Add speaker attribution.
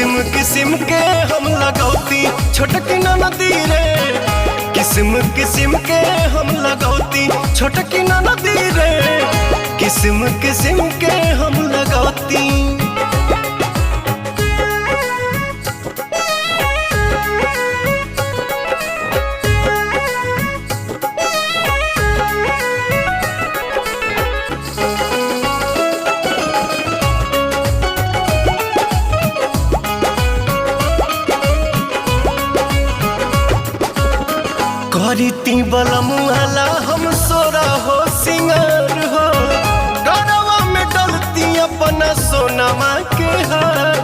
Speaker 1: किस्म किस्म के हम लगौती छोटकी नदी रे, किस्म किस्म के हम लगौती छोटकी नदी रे, किस्म किस्म के हम लगौती। करीती बलमुआला हम सोरा हो सिंगार हो, गरवा में डलती अपना सोनमा के हार